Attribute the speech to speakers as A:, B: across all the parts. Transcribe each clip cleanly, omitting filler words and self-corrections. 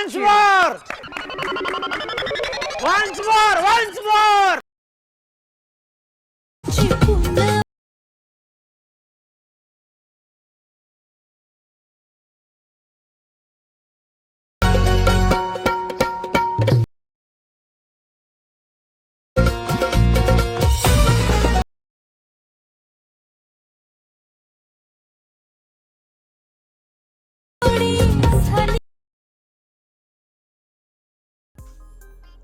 A: Once more! Once more! Once more!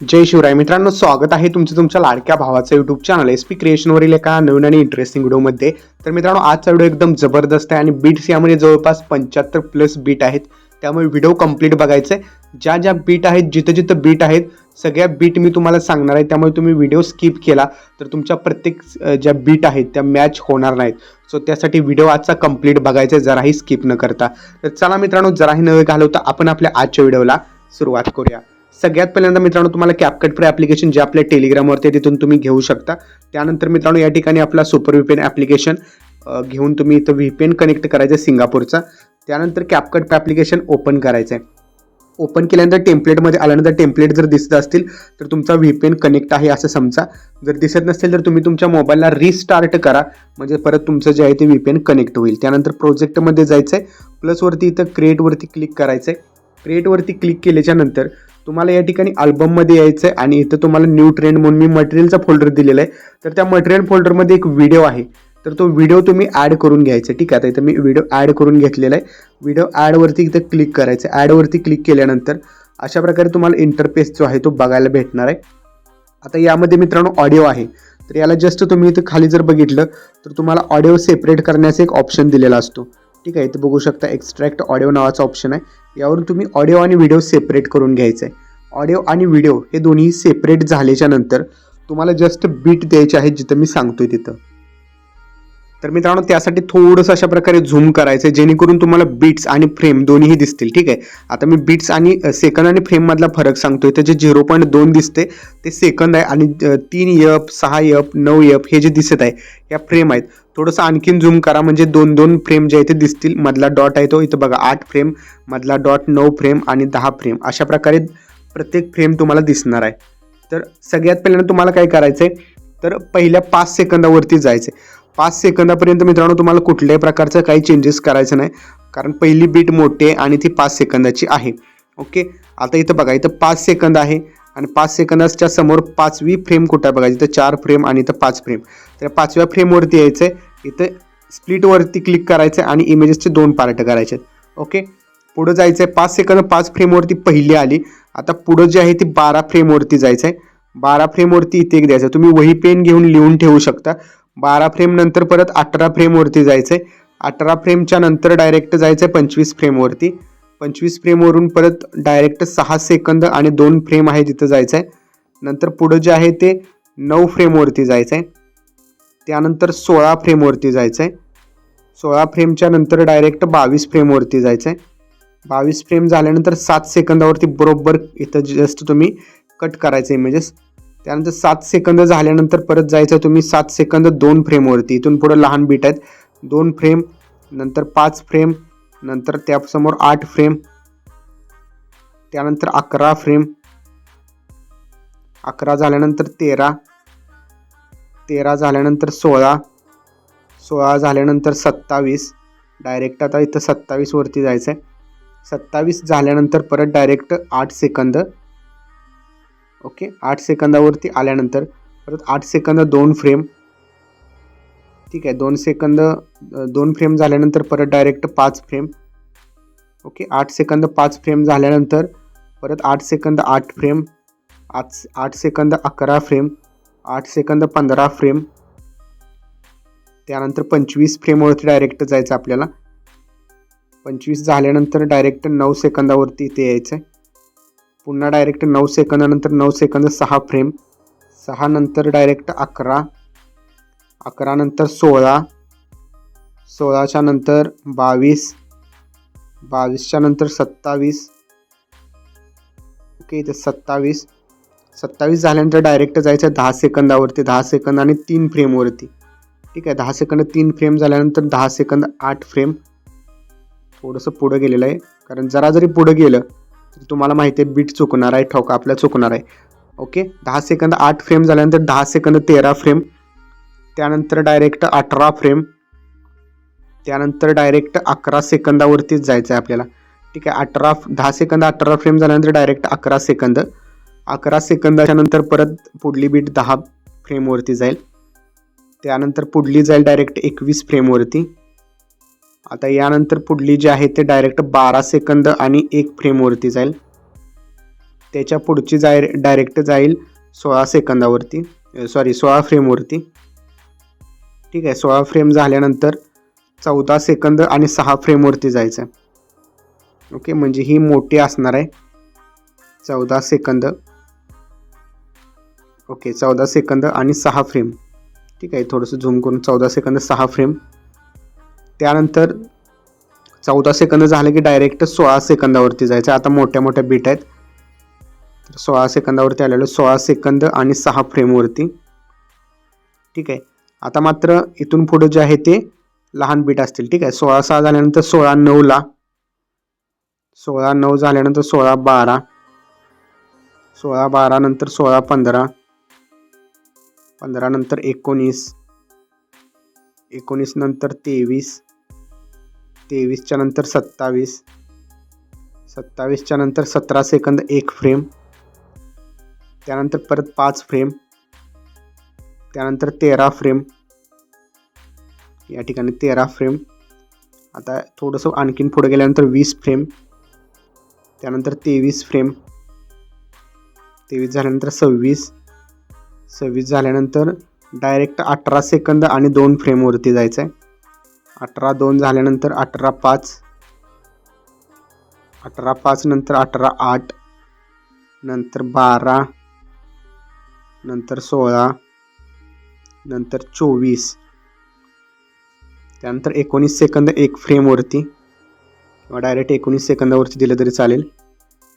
B: जय शिवराय मित्रांनो, स्वागत आहे तुमच्या लाडक्या भावाचं यूट्यूब चॅनल एस पी क्रिएशनवरील एका नवीन आणि इंटरेस्टिंग व्हिडिओमध्ये. तर मित्रांनो, आजचा व्हिडिओ एकदम जबरदस्त आहे आणि बीट्स यामध्ये जवळपास 75+ बीट आहेत. त्यामुळे व्हिडिओ कंप्लीट बघायचं आहे. ज्या ज्या बीट आहेत, जिथं बीट आहेत, सगळ्या बीट मी तुम्हाला सांगणार आहे. त्यामुळे तुम्ही व्हिडिओ स्किप केला तर तुमच्या प्रत्येक ज्या बीट आहेत त्या मॅच होणार नाहीत. सो त्यासाठी व्हिडिओ आजचा कंप्लीट बघायचा आहे, जराही स्किप न करता. तर चला मित्रांनो, जराही न घालवता आपण आपल्या आजच्या व्हिडिओला सुरुवात करूया. सगळ्यात पहिल्यांदा मित्रांनो, तुम्हाला CapCut Pro ॲप्लिकेशन जे आपल्या टेलिग्रामवरती आहे तिथून तुम्ही घेऊ शकता. त्यानंतर मित्रांनो, या ठिकाणी आपला सुपर VPN ॲप्लिकेशन घेऊन तुम्ही इथं VPN कनेक्ट करायचं आहे सिंगापूरचा. त्यानंतर CapCut Pro ॲप्लिकेशन ओपन करायचं आहे. ओपन केल्यानंतर टेम्पलेटमध्ये आल्यानंतर टेम्पलेट जर दिसत असतील तर तुमचा VPN कनेक्ट आहे असं समजा. जर दिसत नसेल तर तुम्ही तुमच्या मोबाईलला रिस्टार्ट करा, म्हणजे परत तुमचं जे आहे ते VPN कनेक्ट होईल. त्यानंतर प्रोजेक्टमध्ये जायचं आहे, प्लसवरती इथं क्रिएटवरती क्लिक करायचं आहे. क्रिएटवरती क्लिक केल्याच्या नंतर तुम्हाला या ठिकाणी अल्बममध्ये यायचं आहे आणि इथं तुम्हाला न्यू ट्रेंड म्हणून मी मटेरियलचा फोल्डर दिलेला आहे. तर त्या मटेरियल फोल्डरमध्ये एक व्हिडिओ आहे, तर तो व्हिडिओ तुम्ही ॲड करून घ्यायचा. ठीक आहे, आता इथं मी व्हिडिओ ॲड करून घेतलेला आहे. व्हिडिओ ॲडवरती इथं क्लिक करायचं. ॲडवरती क्लिक केल्यानंतर अशा प्रकारे तुम्हाला इंटरफेस जो आहे तो बघायला भेटणार आहे. आता यामध्ये मित्रांनो ऑडिओ आहे, तर याला जस्ट तुम्ही इथं खाली जर बघितलं तर तुम्हाला ऑडिओ सेपरेट करण्याचा एक ऑप्शन दिलेला असतो. ठीक आहे, इथं बघू शकता एक्स्ट्रॅक्ट ऑडिओ नावाचा ऑप्शन आहे. यावरून तुम्ही ऑडिओ आणि व्हिडिओ सेपरेट करून घ्यायचं आहे. ऑडिओ आणि व्हिडिओ हे दोन्ही सेपरेट झाल्याच्या नंतर तुम्हाला जस्ट बीट द्यायचे आहेत जिथं मी सांगतोय तिथं. तर मित्रांनो, त्यासाठी थोडंसं अशा प्रकारे झूम करायचं आहे जेणेकरून तुम्हाला बीट्स आणि फ्रेम दोन्हीही दिसतील. ठीक आहे, आता मी बीट्स आणि सेकंद आणि फ्रेममधला फरक सांगतोय. तर जे 0.2 दिसते ते सेकंद आहे आणि 3 6 9 हे जे दिसत आहे या फ्रेम आहेत. थोडंसं आणखीन झूम करा म्हणजे 2 फ्रेम जे आहे ते दिसतील. मधला डॉट आहे तो इथं बघा 8 फ्रेम, मधला डॉट 9 फ्रेम आणि 10 फ्रेम, अशा प्रकारे प्रत्येक फ्रेम तुम्हाला दिसणार आहे. तर सगळ्यात पहिल्यांदा तुम्हाला काय करायचं आहे, तर पहिल्या 5 सेकंदावरती जायचं आहे. 5 सेकंदापर्यंत मित्रांनो तुम्हाला कुठल्याही प्रकारचं काही चेंजेस करायचं नाही, कारण पहिली बीट मोठी आहे आणि ती 5 सेकंदाची आहे. ओके, आता इथं बघा, इथं 5 सेकंद आहे आणि 5 सेकंदाच्या समोर 5वी फ्रेम कुठं आहे बघा, इथं 4 फ्रेम आणि इथं 5 फ्रेम. तर 5व्या फ्रेमवरती यायचं आहे. इथं स्प्लिटवरती क्लिक करायचं आणि इमेजेसचे 2 पार्ट करायचे. ओके, पुढं जायचं आहे. 5 सेकंद 5 फ्रेमवरती पहिली आली. आता पुढं जे आहे ती 12 फ्रेमवरती जायचं आहे. 12 फ्रेमवरती इथे एक द्यायचं. तुम्ही वही पेन घेऊन लिहून ठेवू शकता. 12 फ्रेम नंतर परत 18 फ्रेमवरती जायचं आहे. 18 फ्रेमच्या नंतर डायरेक्ट जायचं आहे 25 फ्रेमवरती. 25 फ्रेमवरून परत डायरेक्ट 6 सेकंद आणि 2 फ्रेम आहे तिथं जायचं आहे. नंतर पुढं जे आहे ते 9 फ्रेमवरती जायचं आहे. त्यानंतर 16 फ्रेमवरती जायचं आहे. 16 फ्रेमच्या नंतर डायरेक्ट 22 फ्रेमवरती जायचं आहे. 22 फ्रेम झाल्यानंतर 7 सेकंदावरती बरोबर इथं जस्ट तुम्ही कट करायचं इमेजेस. त्यानंतर 7 सेकंद झाल्यानंतर परत जायचं तुम्ही 7 सेकंद 2 फ्रेमवरती. इथून पुढं लहान बीट आहेत. 2 फ्रेम, नंतर 5 फ्रेम, नंतर त्यासमोर 8 फ्रेम, त्यानंतर 11 फ्रेम, 11 झाल्यानंतर 13, 13 झाल्यानंतर 16, 16 झाल्यानंतर 27. डायरेक्ट आता इथं 27 वरती जायचं आहे. 27 झाल्यानंतर परत डायरेक्ट 8 सेकंद. ओके, 8 सेकंदावरती आल्यानंतर परत 8 सेकंद 2 फ्रेम. ठीक आहे, 2 सेकंद 2 फ्रेम झाल्यानंतर परत direct 5 frame. Okay, 8 second 5 frame झाल्यानंतर परत 8 second 8 frame, 8 second 11 frame, 8 second 15 frame. त्यानंतर 25 फ्रेमवरती डायरेक्ट जायचं आपल्याला. 25 झाल्यानंतर डायरेक्ट 9 सेकंदावरती इथे यायचं आहे. पुन्हा डायरेक्ट 9 सेकंदानंतर 9 सेकंद 6 फ्रेम, 6 नंतर डायरेक्ट 11, 11 नंतर 16, 16च्या नंतर 22, 22च्या नंतर 27. ओके, इथे 27, 27 झाल्यानंतर डायरेक्ट जायचं 10 सेकंदावरती, 10 सेकंद आणि 3 फ्रेमवरती. ठीक आहे, 10 सेकंद 3 फ्रेम झाल्यानंतर 10 सेकंद 8 फ्रेम. थोडंसं पुढं गेलेलं आहे, कारण जरा जरी पुढं गेलं तुम्हाला माहिती आहे बीट चुकणार आहे, ठोका आपला चुकणार आहे. ओके, 10 सेकंद 8 फ्रेम झाल्यानंतर 10 सेकंद 13 फ्रेम, त्यानंतर डायरेक्ट 18 फ्रेम, त्यानंतर डायरेक्ट 11 सेकंदावरतीच जायचं आहे आपल्याला. ठीक आहे, 10 सेकंद 18 फ्रेम झाल्यानंतर डायरेक्ट 11 सेकंद, 11 सेकंदाच्या नंतर परत पुढली बीट 10 फ्रेमवरती जाईल. त्यानंतर पुढली जाईल डायरेक्ट 21 फ्रेमवरती. आता यानंतर पुढली जी आहे ते डायरेक्ट 12 सेकंद आणि 1 फ्रेमवरती जाईल. त्याच्या पुढची डायरेक्ट जाईल 16 सेकंदावरती, 16 फ्रेमवरती. ठीक आहे, 16 फ्रेम झाल्यानंतर 14 सेकंद आणि 6 फ्रेमवरती जायचं आहे. ओके, म्हणजे ही मोठी असणार आहे 14 सेकंद. ओके, 14 सेकंद आणि 6 फ्रेम. ठीक आहे, थोडंसं झूम करून 14 सेकंद 6 फ्रेम. त्यानंतर 14 सेकंद झाले की डायरेक्ट 16 सेकंदावरती जायचं. आता मोठ्या मोठ्या बीट आहेत, तर 16 सेकंदावरती आलेलं 16 सेकंद आणि 6 फ्रेमवरती. ठीक आहे, आता मात्र इथून पुढे जे आहे ते लहान बीट असतील. ठीक आहे, 16-6 झाल्यानंतर 16-9ला, 16-9 झाल्यानंतर 16-12, 16-12 नंतर 16-15, 15 नंतर 19, 19 नंतर 23, 23च्या नंतर 27, 27च्या नंतर 17 सेकंद 1 फ्रेम, त्यानंतर परत 5 फ्रेम, त्यानंतर 13 फ्रेम, या ठिकाणी 13 फ्रेम. आता थोडंसं आणखीन पुढे गेल्यानंतर 20 फ्रेम, त्यानंतर 23 फ्रेम, 23 झाल्यानंतर 26, 26 झाल्यानंतर डायरेक्ट 18 सेकंद आणि 2 फ्रेमवरती जायचं आहे. 18-2 झाल्यानंतर 18-5, 18-5 नंतर 18-8, नंतर 12, नंतर 16, नंतर 24, त्यानंतर 19 सेकंद 1 फ्रेमवरती किंवा डायरेक्ट 19 सेकंदावरती दिलं तरी चालेल.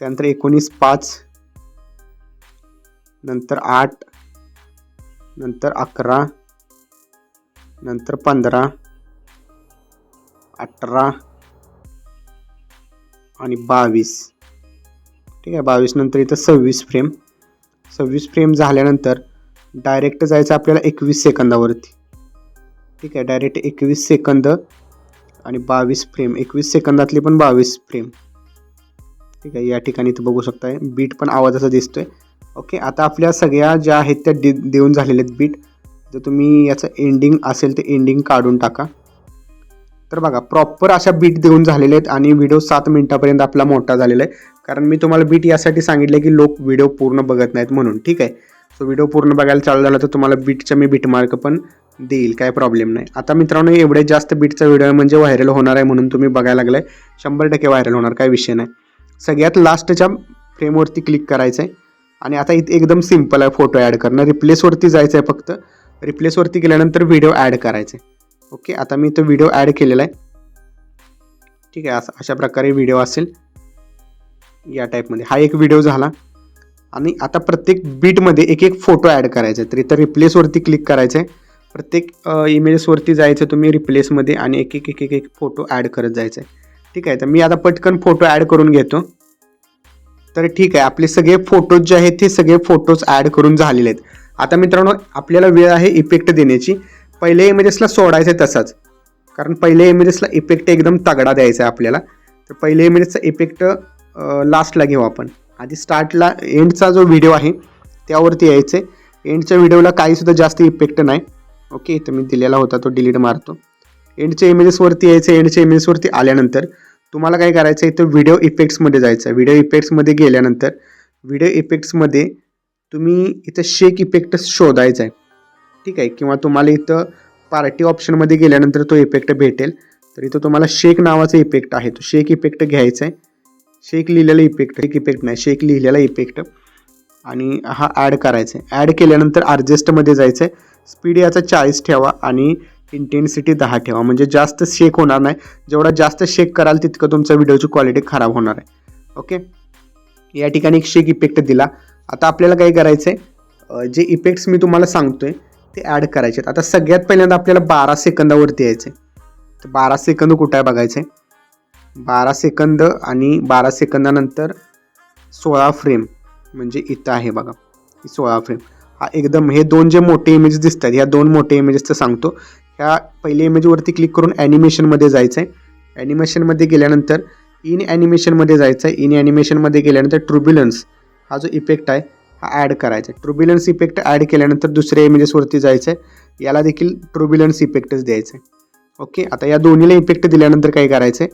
B: त्यानंतर 19-5, नंतर 8, नंतर 11, नंतर 15, 18 आणि 22. ठीक आहे, 22 नंतर इथं 26 फ्रेम. 26 फ्रेम झाल्यानंतर डायरेक्ट जायचं आपल्याला 21 सेकंदावरती. ठीक आहे, डायरेक्ट 21 सेकंद आणि 22 फ्रेम, 21 सेकंदातली पण 22 फ्रेम. ठीक आहे, या ठिकाणी इथं बघू शकताय बीट पण आवाजाचा दिसतोय. ओके, आता आपल्या सगळ्या ज्या आहेत त्या देऊन झालेल्या आहेत बीट. जर तुम्ही याचं एंडिंग असेल तर एंडिंग काढून टाका. तर बघा, प्रॉपर अशा बीट देऊन झालेले आहेत आणि व्हिडिओ 7 मिनिटापर्यंत आपला मोठा झालेला आहे. कारण मी तुम्हाला बीट यासाठी सांगितलं की लोक व्हिडिओ पूर्ण बघत नाहीत म्हणून. ठीक आहे, सो व्हिडिओ पूर्ण बघायला चालू झाला तर तुम्हाला बीटच्या मी बीटमार्क पण देईल, काय प्रॉब्लेम नाही. आता मित्रांनो, एवढे जास्त बीटचा व्हिडिओ म्हणजे व्हायरल होणार आहे म्हणून तुम्ही बघायला लागलाय, 100% व्हायरल होणार, काय विषय नाही. सगळ्यात लास्टच्या फ्रेमवरती क्लिक करायचं आहे आणि आता इथे एकदम सिम्पल आहे फोटो ॲड करणं. रिप्लेसवरती जायचं आहे, फक्त रिप्लेसवरती गेल्यानंतर व्हिडिओ ॲड करायचे. ओके, आता मी तो व्हिडिओ ॲड केलेला आहे. ठीक आहे, अशा प्रकारे व्हिडिओ असेल या टाईपमध्ये. हा एक व्हिडिओ झाला आणि आता प्रत्येक बीटमध्ये एक एक फोटो ॲड करायचा आहे. तर इथं रिप्लेसवरती क्लिक करायचं आहे, प्रत्येक इमेजेसवरती जायचं तुम्ही रिप्लेसमध्ये आणि एक एक एक एक एक फोटो ॲड करत जायचं आहे. ठीक आहे, तर मी आता पटकन फोटो ॲड करून घेतो. तर ठीक आहे, आपले सगळे फोटोज जे आहेत ते सगळे फोटोज ॲड करून झालेले आहेत. आता मित्रांनो, आपल्याला वेळ आहे इफेक्ट देण्याची. पहिल्या इमेजेसला सोडायचं आहे तसाच, कारण पहिल्या इमेजेसला इफेक्ट एकदम तगडा द्यायचा आहे आपल्याला. तर पहिल्या इमेजेसचा इफेक्ट लास्टला घेऊ आपण. आधी स्टार्टला एंडचा जो व्हिडिओ आहे त्यावरती यायचं आहे. एंडच्या व्हिडिओला काहीसुद्धा जास्त इफेक्ट नाही. ओके, तर मी दिलेला होता तो डिलीट मारतो. एंडच्या इमेजेसवरती यायचं. एंडच्या इमेजेसवरती आल्यानंतर तुम्हाला काय करायचं आहे, इथं व्हिडिओ इफेक्ट्समध्ये जायचं आहे. व्हिडिओ इफेक्ट्समध्ये गेल्यानंतर व्हिडिओ इफेक्ट्समध्ये तुम्ही इथं शेक इफेक्ट शोधायचा आहे. ठीक आहे, किंवा तुम्हाला इथं पार्टी ऑप्शनमध्ये गेल्यानंतर तो इफेक्ट भेटेल. तर इथं तुम्हाला शेक नावाचा इफेक्ट आहे, तो शेक इफेक्ट घ्यायचा आहे. शेक लिहिलेला इफेक्ट, शेक इफेक्ट नाही, शेक लिहिलेला इफेक्ट, आणि हा ॲड करायचा आहे. ॲड केल्यानंतर ॲडजस्टमध्ये जायचं आहे. स्पीड याचा 40 ठेवा आणि इंटेन्सिटी 10 ठेवा, म्हणजे जास्त शेक होणार नाही. जेवढा जास्त शेक कराल तितकं तुमचा व्हिडिओची क्वालिटी खराब होणार आहे. ओके, या ठिकाणी एक शेक इफेक्ट दिला. आता आपल्याला काय करायचं आहे, जे इफेक्ट्स मी तुम्हाला सांगतोय ते ॲड करायचे आहेत. आता सगळ्यात पहिल्यांदा आपल्याला 12 सेकंदावरती यायचं आहे. तर 12 सेकंद कुठं आहे बघायचं आहे. 12 सेकंद आणि 12 सेकंदानंतर 16 फ्रेम म्हणजे इथं आहे बघा, 16 फ्रेम. हा एकदम हे दोन जे मोठे इमेजेस दिसतात, ह्या दोन मोठे इमेजेसचं सांगतो. ह्या पहिल्या इमेजवरती क्लिक करून ॲनिमेशनमध्ये जायचं आहे. ॲनिमेशनमध्ये गेल्यानंतर इन ॲनिमेशनमध्ये जायचं आहे. इन ॲनिमेशनमध्ये गेल्यानंतर ट्रुब्युलन्स हा जो इफेक्ट आहे हा ॲड करायचा आहे. ट्रुब्युलन्स इफेक्ट ॲड केल्यानंतर दुसऱ्या इमेजेसवरती जायचं आहे. याला देखील ट्रुब्युलन्स इफेक्टच द्यायचं आहे. ओके, आता या दोन्हीला इफेक्ट दिल्यानंतर काय करायचं आहे,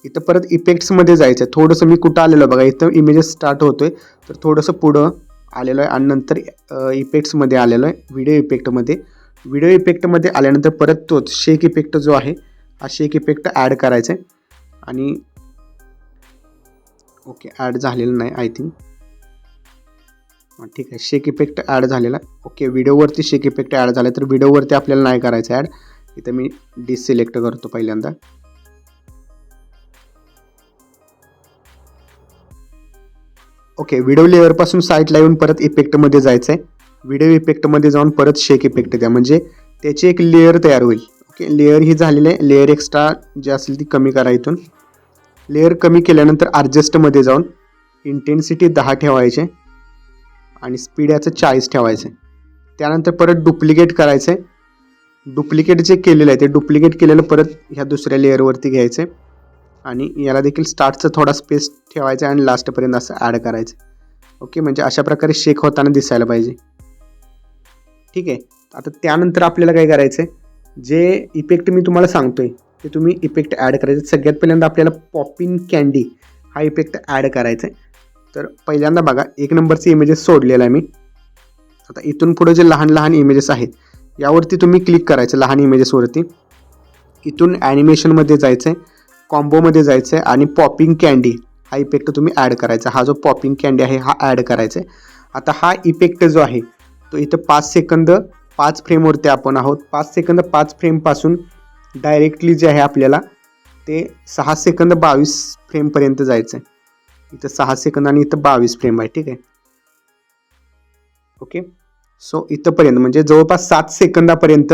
B: इथं परत इफेक्ट्समध्ये जायचं आहे. थोडंसं मी कुठं आलेलो बघा, इथं इमेजेस स्टार्ट होतोय तर थोडंसं पुढं आलेलो आहे आणि नंतर इफेक्ट्समध्ये आलेलो आहे, व्हिडिओ इफेक्टमध्ये. व्हिडिओ इफेक्टमध्ये आल्यानंतर परत तोच शेक इफेक्ट जो आहे हा शेक इफेक्ट ॲड करायचा आहे. आणि ओके, ॲड झालेलं नाही आय थिंक. ठीक आहे, शेक इफेक्ट ॲड झालेला. ओके, व्हिडिओवरती शेक इफेक्ट ॲड झाला तर व्हिडिओवरती आपल्याला नाही करायचं ॲड. इथं मी डिससिलेक्ट करतो पहिल्यांदा. ओके, व्हिडिओ लेअरपासून साईडला येऊन परत इफेक्टमध्ये जायचं आहे. व्हिडिओ इफेक्टमध्ये जाऊन परत शेक इफेक्ट द्या म्हणजे त्याची एक लेअर तयार होईल. ओके, लेअर ही झालेली आहे. लेअर एक्स्ट्रा जे असेल ती कमी करा. इथून लेअर कमी केल्यानंतर ॲडजस्टमध्ये जाऊन इंटेन्सिटी 10 ठेवायचे आणि स्पीड याचं 40 ठेवायचं आहे. त्यानंतर परत डुप्लिकेट करायचं आहे. डुप्लिकेट जे केलेलं आहे ते डुप्लिकेट केलेलं परत ह्या दुसऱ्या लेअरवरती घ्यायचं आहे आणि याला देखील स्टार्टचा थोडा स्पेस ठेवायचा आणि लास्टपर्यंत असं ॲड करायचं. ओके, म्हणजे अशा प्रकारे शेक होताना दिसायला पाहिजे. ठीक आहे, आता त्यानंतर आपल्याला काय करायचं आहे, जे इफेक्ट मी तुम्हाला सांगतोय ते तुम्ही इफेक्ट ॲड करायचे. सगळ्यात पहिल्यांदा आपल्याला पॉपिंग कॅन्डी हा इफेक्ट ॲड करायचा आहे. तर पहिल्यांदा बघा 1 नंबरचे इमेजेस सोडलेला आहे मी. आता इथून पुढे जे लहान लहान इमेजेस आहेत यावरती तुम्ही क्लिक करायचं, लहान इमेजेसवरती. इथून ॲनिमेशनमध्ये जायचं आहे, कॉम्बोमध्ये जायचं आहे आणि पॉपिंग कॅन्डी हा इफेक्ट तुम्ही ॲड करायचा. हा जो पॉपिंग कॅन्डी आहे हा ॲड करायचा आहे. आता हा इफेक्ट जो आहे तो इथं 5 सेकंद 5 फ्रेमवरती आपण आहोत. 5 सेकंद 5 फ्रेमपासून डायरेक्टली जे आहे आपल्याला ते 6 सेकंद 22 फ्रेमपर्यंत जायचं आहे. इथं 6 सेकंद आणि इथं 22 फ्रेम आहे. ठीक आहे, ओके. सो इथंपर्यंत म्हणजे जवळपास 7 सेकंदापर्यंत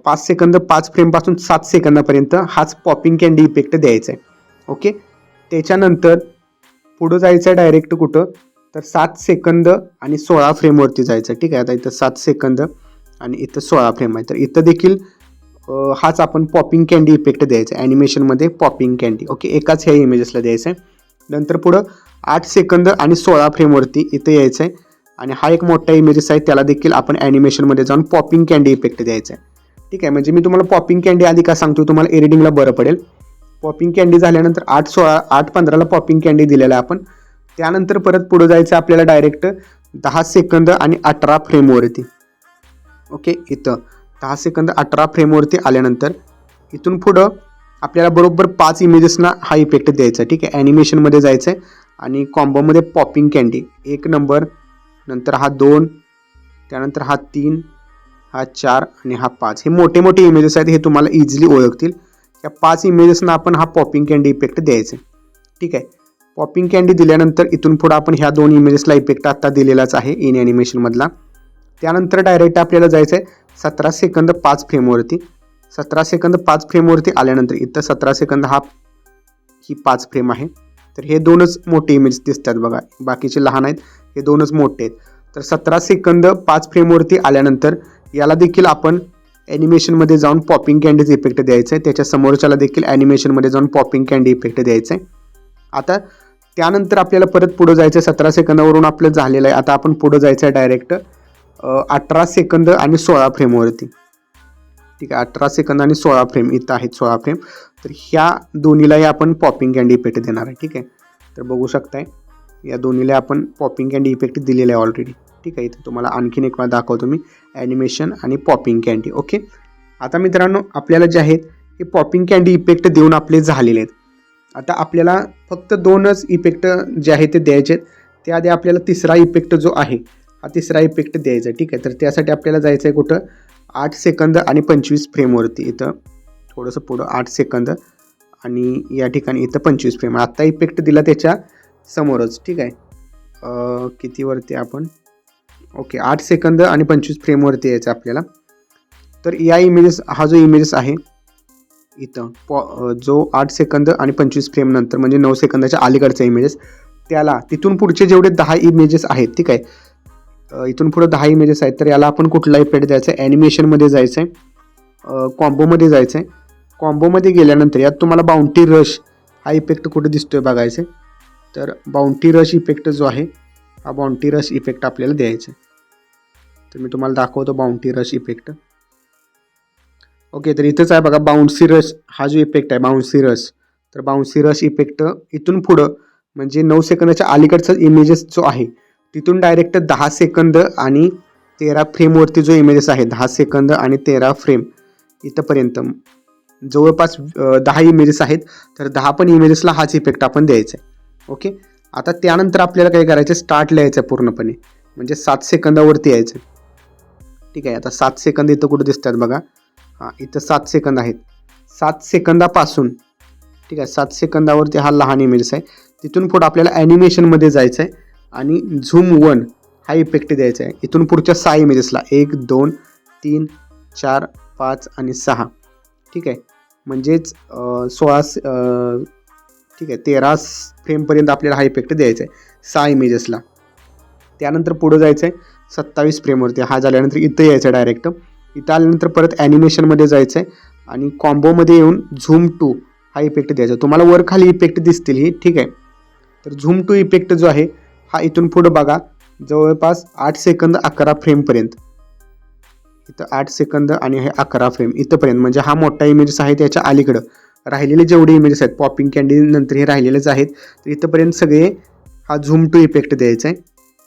B: 5 सेकंद 5 फ्रेमपासून 7 सेकंदापर्यंत हाच पॉपिंग कॅन्डी इफेक्ट द्यायचा आहे. ओके, त्याच्यानंतर पुढं जायचं आहे डायरेक्ट कुठं तर 7 सेकंद आणि 16 फ्रेमवरती जायचं आहे. ठीक आहे, आता इथं 7 सेकंद आणि इथं 16 फ्रेम आहे तर इथं देखील हाच आपण पॉपिंग कॅन्डी इफेक्ट द्यायचा आहे. ॲनिमेशनमध्ये पॉपिंग कॅन्डी. ओके, एकाच ह्या इमेजेसला द्यायचं आहे. नंतर पुढं 8 सेकंद आणि 16 फ्रेमवरती इथं यायचं आहे आणि हा एक मोठा इमेजेस आहे त्याला देखील आपण ॲनिमेशनमध्ये जाऊन पॉपिंग कॅन्डी इफेक्ट द्यायचा आहे. ठीक आहे, म्हणजे मी तुम्हाला पॉपिंग कॅन्डी आधी का सांगतो तुम्हाला एडिटिंगला बरं पडेल. पॉपिंग कॅन्डी झाल्यानंतर 8:15ला पॉपिंग कॅन्डी दिलेला आहे आपण. त्यानंतर परत पुढं जायचं आपल्याला डायरेक्ट 10 सेकंद आणि 18 फ्रेमवरती. ओके, इथं 10 सेकंद 18 फ्रेमवरती आल्यानंतर इथून पुढं आपल्याला बरोबर 5 इमेजेसना हा इफेक्ट द्यायचा. ठीक आहे, ॲनिमेशनमध्ये जायचं आहे आणि कॉम्बोमध्ये पॉपिंग कॅन्डी 1 नंबर, नंतर हा 2, त्यानंतर हा 3, हा 4 आणि हा 5. हे मोठे मोठे इमेजेस आहेत, हे तुम्हाला इझिली ओळखतील. या 5 इमेजेसना आपण हा पॉपिंग कॅन्डी इफेक्ट द्यायचा. ठीक आहे, पॉपिंग कॅन्डी दिल्यानंतर इथून पुढं आपण ह्या 2 इमेजेसला इफेक्ट आता दिलेलाच आहे इन ॲनिमेशनमधला. त्यानंतर डायरेक्ट आपल्याला जायचं आहे 17 सेकंद 5 फ्रेमवरती. 17 सेकंद 5 फ्रेमवरती आल्यानंतर इथं 17 सेकंद ही 5 फ्रेम आहे. तर हे 2च मोठे इमेज दिसतात बघा, बाकीचे लहान आहेत, हे 2च मोठे आहेत. तर 17 सेकंद 5 फ्रेमवरती आल्यानंतर याला देखील आपण ॲनिमेशनमध्ये जाऊन पॉपिंग कॅन्डीज इफेक्ट द्यायचं आहे. त्याच्या समोरच्याला देखील ॲनिमेशनमध्ये जाऊन पॉपिंग कॅन्डी इफेक्ट द्यायचं आहे. आता त्यानंतर आपल्याला परत पुढं जायचं आहे. 17 सेकंदावरून आपलं झालेलं आहे. आता आपण पुढं जायचं आहे डायरेक्ट 18 सेकंद आणि 16 फ्रेमवरती. ठीक आहे, 18 सेकंद आणि 16 फ्रेम इथं आहेत 16 फ्रेम. तर ह्या दोन्हीलाही आपण पॉपिंग कॅन्डी इफेक्ट देणार आहे. ठीक आहे, तर बघू शकताय या दोन्हीला आपण पॉपिंग कॅन्डी इफेक्ट दिलेला आहे ऑलरेडी. ठीक आहे, इथं तुम्हाला आणखीन एक वेळा दाखवतो मी ॲनिमेशन आणि पॉपिंग कॅन्डी. ओके, आता मित्रांनो आपल्याला जे आहेत हे पॉपिंग कॅन्डी इफेक्ट देऊन आपले झालेले आहेत. आता आपल्याला फक्त 2च इफेक्ट जे आहेत ते द्यायचे आहेत. त्याआधी आपल्याला तिसरा इफेक्ट जो आहे हा तिसरा इफेक्ट द्यायचा आहे. ठीक आहे, तर त्यासाठी आपल्याला जायचं आहे कुठं 8 सेकंद आणि 25 फ्रेमवरती. इथं थोडंसं पुढं 8 सेकंद आणि या ठिकाणी इथं 25 फ्रेम. आत्ता इफेक्ट दिला त्याच्या समोरच. ठीक आहे, कितीवरती आपण ओके 8 सेकंद आणि 25 फ्रेमवरती यायचं आपल्याला. तर या इमेजेस हा जो इमेजेस आहे इथं जो 8 सेकंद आणि 25 फ्रेम नंतर म्हणजे 9 सेकंदाच्या अलीकडचा इमेजेस त्याला तिथून पुढचे जेवढे 10 इमेजेस आहेत, ठीक आहे, इथून पुढे 10 इमेजेस आहेत, तर याला आपण कुठला इफेक्ट द्यायचा आहे, ॲनिमेशनमध्ये जायचं आहे, कॉम्बोमध्ये जायचं आहे. कॉम्बोमध्ये गेल्यानंतर यात तुम्हाला बाउंटी रश हा इफेक्ट कुठे दिसतोय बघायचं आहे. तर बाउंटी रश इफेक्ट जो आहे हा बाउंटी रश इफेक्ट आपल्याला द्यायचा आहे. तर मी तुम्हाला दाखवतो बाउंटी रश इफेक्ट. ओके, तर इथंच आहे बघा बाउन्सी रश हा जो इफेक्ट आहे बाउन्सी रश. तर बाउन्सी रश इफेक्ट इथून पुढं म्हणजे 9 सेकंदाच्या अलीकडचा इमेजेस जो आहे तिथून डायरेक्ट 10 सेकंद आणि 13 फ्रेमवरती जो इमेजेस आहे 10 सेकंद आणि 13 फ्रेम इथंपर्यंत जवळपास 10 इमेजेस आहेत. तर 10 पण इमेजेसला हाच इफेक्ट आपण द्यायचा आहे. ओके, आता त्यानंतर आपल्याला काय करायचं, स्टार्ट लिहायचं आहे पूर्णपणे, म्हणजे 7 सेकंदावरती यायचं. ठीक आहे, आता 7 सेकंद इथं कुठं दिसतात बघा, हां इथं 7 सेकंद आहेत. 7 सेकंदापासून, ठीक आहे, 7 सेकंदावरती हा लहान इमेजेस आहे. तिथून पुढं आपल्याला ॲनिमेशनमध्ये जायचं आहे आणि झूम 1 हा इफेक्ट द्यायचा आहे. इथून पुढच्या 6 इमेजेसला 1 2 3 4 5 आणि 6, ठीक आहे, म्हणजेच 16 ठीक आहे 13 फ्रेमपर्यंत आपल्याला हा इफेक्ट द्यायचा आहे 6 इमेजेसला. त्यानंतर पुढं जायचं आहे 27 फ्रेमवरती. हा झाल्यानंतर इथं यायचं आहे डायरेक्ट. इथं आल्यानंतर परत ॲनिमेशनमध्ये जायचं आहे आणि कॉम्बोमध्ये येऊन झूम 2 हा इफेक्ट द्यायचा. तुम्हाला वर खाली इफेक्ट दिसतील ही, ठीक आहे. तर झूम 2 इफेक्ट जो आहे हा इथून पुढं बघा जवळपास 8 सेकंद 11 फ्रेमपर्यंत. इथं 8 सेकंद आणि हे 11 फ्रेम इथंपर्यंत, म्हणजे हा मोठा इमेजेस आहे त्याच्या अलीकडं राहिलेले जेवढे इमेजेस आहेत पॉपिंग कॅन्डी नंतर हे राहिलेलेच आहेत. तर इथंपर्यंत सगळे हा झूम 2 इफेक्ट द्यायचा आहे.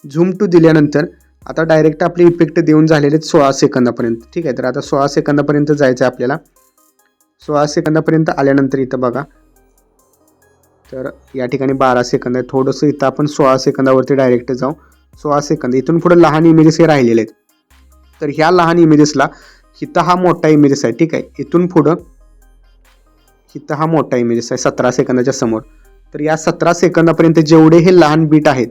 B: झूम 2 दिल्यानंतर आता डायरेक्ट आपले इफेक्ट देऊन झालेले आहेत 16 सेकंदापर्यंत. ठीक आहे, तर आता 16 सेकंदापर्यंत जायचं आहे आपल्याला. 16 सेकंदापर्यंत आल्यानंतर इथं बघा, तर या ठिकाणी 12 सेकंद आहे. थोडंसं इथं आपण 16 सेकंदावरती डायरेक्ट जाऊ. 16 सेकंद इथून पुढे लहान इमेजेस हे राहिलेले आहेत. तर ह्या लहान इमेजेसला इथं हा मोठा इमेजेस आहे, ठीक आहे, इथून पुढं इथं हा मोठा इमेजेस आहे 17 सेकंदाच्या समोर. तर या 17 सेकंदापर्यंत जेवढे हे लहान बीट आहेत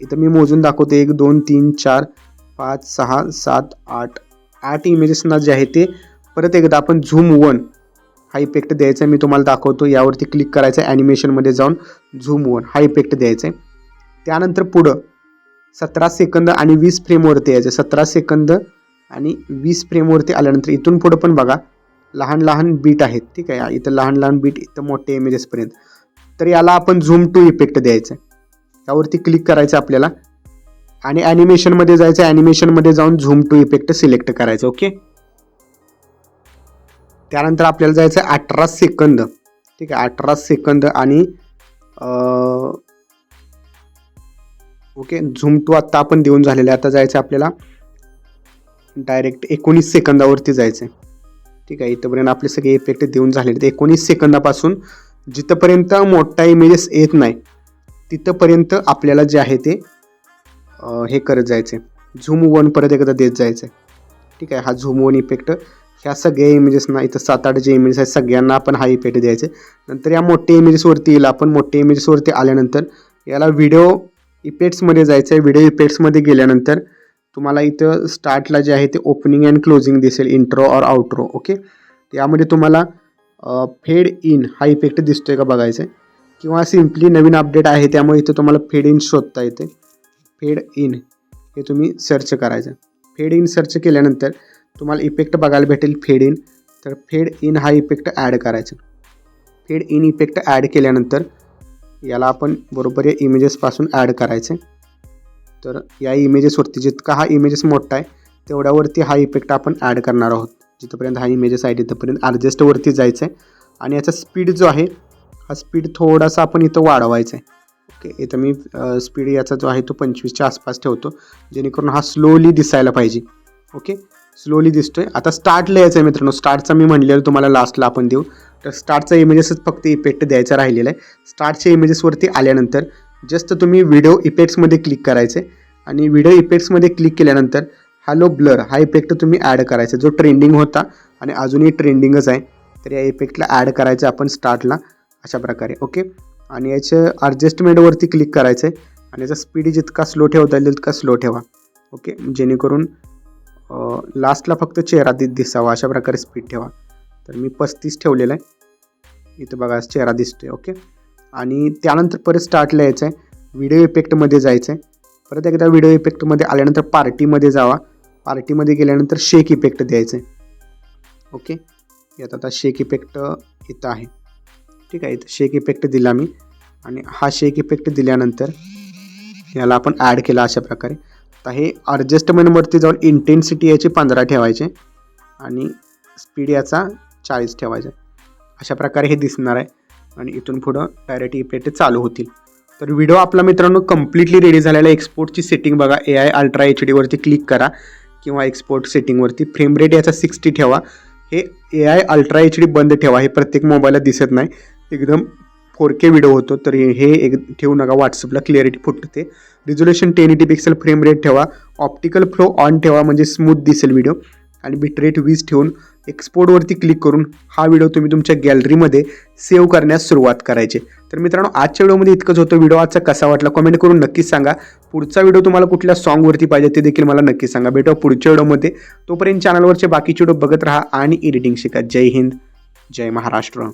B: इथं मी मोजून दाखवतो 1 2 3 4 5 6 7 8 इमेजेसना जे आहे ते परत एकदा आपण झूम 1 हा इफेक्ट द्यायचा आहे. मी तुम्हाला दाखवतो, यावरती क्लिक करायचं आहे, ॲनिमेशनमध्ये जाऊन झूम 1 हा इफेक्ट द्यायचा आहे. त्यानंतर पुढं 17 सेकंद आणि 20 फ्रेमवरती यायचं. 17 सेकंद आणि 20 फ्रेमवरती आल्यानंतर इथून पुढं पण बघा लहान लहान बीट आहेत, ठीक आहे, इथं लहान लहान बीट इथं मोठे इमेजेसपर्यंत. तर याला आपण झूम 2 इफेक्ट द्यायचं आहे. यावरती क्लिक करायचं आपल्याला आणि ॲनिमेशनमध्ये जायचं. ॲनिमेशनमध्ये जाऊन झूम 2 इफेक्ट सिलेक्ट करायचं. ओके, त्यानंतर आपल्याला जायचं आहे 18 सेकंद, ठीक आहे, 18 सेकंद आणि ओके झूम 2 आत्ता आपण देऊन झालेलं आहे. आता जायचं आपल्याला डायरेक्ट 19 सेकंदावरती जायचं आहे. ठीक आहे, इथंपर्यंत आपले सगळे इफेक्ट देऊन झालेले आहेत. 19 सेकंदापासून जिथंपर्यंत मोठा इमेजेस येत नाही तिथंपर्यंत आपल्याला जे आहे ते हे करत जायचं आहे, झूम 1 परत एकदा देत जायचं आहे. ठीक आहे, हा झूम 1 इफेक्ट ह्या सगळ्या इमेजेसना इथं 7-8 जे इमेजेस आहेत सगळ्यांना आपण हा इफेक्ट द्यायचे. नंतर या मोठ्या इमेजेसवरती येईल. आपण मोठ्या इमेजेसवरती आल्यानंतर याला व्हिडिओ इफेक्ट्समध्ये जायचं आहे. व्हिडिओ इफेक्ट्समध्ये गेल्यानंतर तुम्हाला इथं स्टार्टला जे आहे ते ओपनिंग अँड क्लोजिंग दिसेल, इंट्रो और आउट्रो. ओके, यामध्ये तुम्हाला फेड इन हा इफेक्ट दिसतोय का बघायचं आहे, किंवा सिम्पली नवीन अपडेट आहे त्यामुळे इथं तुम्हाला फेड इन शोधता येते. फेड इन हे तुम्ही सर्च करायचं. फेड इन सर्च केल्यानंतर तुम्हाला इफेक्ट बघायला भेटेल फेड इन. तर फेड इन हा इफेक्ट ॲड करायचा. फेड इन इफेक्ट ॲड केल्यानंतर याला आपण बरोबर या इमेजेसपासून ॲड करायचं. तर या इमेजेसवरती जितका हा इमेजेस मोठा आहे तेवढ्यावरती हा इफेक्ट आपण ॲड करणार आहोत. जिथपर्यंत हा इमेजेस आहे तिथपर्यंत ॲडजस्टवरती जायचं आहे आणि याचा स्पीड जो आहे हा स्पीड थोडासा आपण इथं वाढवायचा आहे. ओके, इथं मी स्पीड याचा जो आहे तो 25च्या आसपास ठेवतो जेणेकरून हा स्लोली दिसायला पाहिजे. ओके, स्लोली दिसतोय. आता स्टार्टला यायचं आहे मित्रांनो. स्टार्टचा मी म्हणलेलं तुम्हाला लास्टला आपण देऊ. तर स्टार्टचा इमेजेसच फक्त इफेक्ट द्यायचा राहिलेला आहे. स्टार्टच्या इमेजेसवरती आल्यानंतर जस्ट तुम्ही व्हिडिओ इफेक्ट्समध्ये क्लिक करायचे आणि व्हिडिओ इफेक्ट्समध्ये क्लिक केल्यानंतर हॅलो ब्लर हा इफेक्ट तुम्ही ॲड करायचा जो ट्रेंडिंग होता आणि अजूनही ट्रेंडिंगच आहे. तर या इफेक्टला ॲड करायचं आपण स्टार्टला अशा प्रकारे. ओके, आणि याच्या ॲडजस्टमेंटवरती क्लिक करायचं आहे आणि याचा स्पीड जितका स्लो ठेवता येईल तितका स्लो ठेवा. ओके, जेणेकरून लास्टला फक्त चेहरा दिसावा अशा प्रकारे स्पीड ठेवा. तर मी 35 ठेवलेलं आहे. इथं बघा चेहरा दिसतोय. ओके, आणि त्यानंतर परत स्टार्टला यायचं आहे व्हिडिओ इफेक्टमध्ये जायचं आहे. परत एकदा व्हिडिओ इफेक्टमध्ये आल्यानंतर पार्टीमध्ये जावा. पार्टीमध्ये गेल्यानंतर शेक इफेक्ट द्यायचं आहे. ओके, यात आता शेक इफेक्ट इथं आहे. ठीक आहे, इथं शेक इफेक्ट दिला मी आणि हा शेक इफेक्ट दिल्यानंतर याला आपण ॲड केला अशा प्रकारे. आता हे ॲडजस्टमेंटवरती जाऊन इंटेन्सिटी याची 15 ठेवायचे आणि स्पीड याचा 40 ठेवायचा. अशा प्रकारे हे दिसणार आहे आणि इथून पुढं डायरेक्ट इफेक्ट चालू होतील. तर व्हिडिओ आपला मित्रांनो कम्प्लिटली रेडी झालेला आहे. एक्सपोर्टची सेटिंग बघा, AI अल्ट्रा HD वरती क्लिक करा किंवा एक्सपोर्ट सेटिंगवरती फ्रेम रेट याचा 60 ठेवा. हे AI अल्ट्रा HD बंद ठेवा, हे प्रत्येक मोबाईलला दिसत नाही, एकदम 4K व्हिडिओ होतो. तर हे एक ठेवू नका, व्हॉट्सअपला क्लिअरिटी फुटते. रिझोल्युशन 1080 पिक्सल फ्रेम रेट ठेवा. ऑप्टिकल फ्लो ऑन ठेवा म्हणजे स्मूथ दिसेल व्हिडिओ. आणि बिटरेट 20 ठेवून एक्सपोर्टवरती क्लिक करून हा व्हिडिओ तुम्ही तुमच्या गॅलरीमध्ये सेव्ह करण्यास सुरुवात करायची. तर मित्रांनो आजच्या व्हिडिओमध्ये इतकंच होतं. व्हिडिओ आजचा कसा वाटला कमेंट करून नक्कीच सांगा. पुढचा व्हिडिओ तुम्हाला कुठल्या सॉन्गवरती पाहिजे ते देखील मला नक्की सांगा. भेटू पुढच्या व्हिडिओमध्ये. तोपर्यंत चॅनलवरचे बाकीचे व्हिडिओ बघत राहा आणि एडिटिंग शिका. जय हिंद, जय महाराष्ट्र.